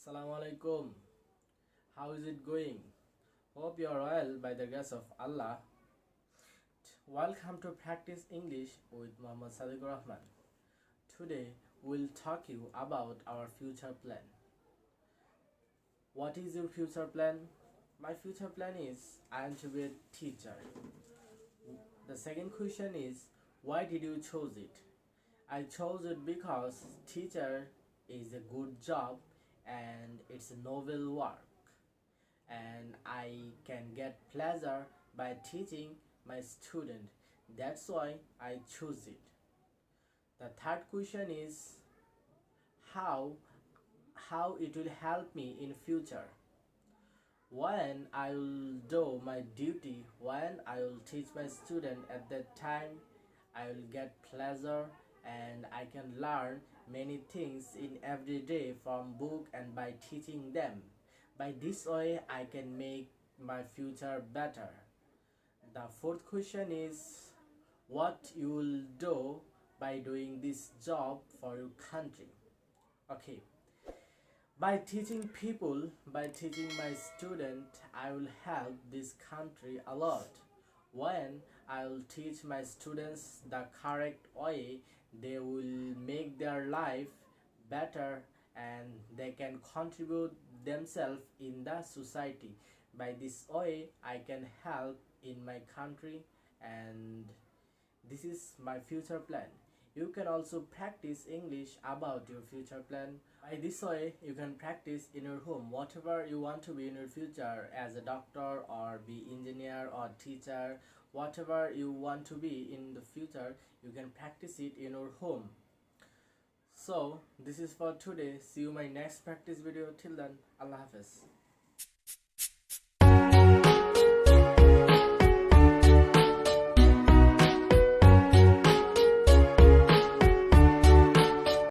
Assalamialaikum. How is it going? Hope you are well by the grace of Allah. Welcome to Practice English with MD Sadekur Rahman. Today we'll talk you about our future plan. What is your future plan? My future plan is I am to be a teacher. The second question is, why did you choose it? I chose it because teacher is a good job and it's a noble work, and I can get pleasure by teaching my student. That's why I choose it. The third question is how it will help me in future. When I will do my duty, when I will teach my student, at that time I will get pleasure and I can learn many things in every day from book and by teaching them. By this way I can make my future better. The fourth question is what you will do by doing this job for your country. Okay, by teaching people, by teaching my student, I will help this country a lot. When I will teach my students the correct way, they will make their life better and they can contribute themselves in the society. By this way, I can help in my country, and this is my future plan. You can also practice English about your future plan. By this way, you can practice in your home whatever you want to be in your future, as a doctor or be engineer or teacher. Whatever you want to be in the future, you can practice it in your home. So this is for today. See you in my next practice video. Till then, Allah Hafiz.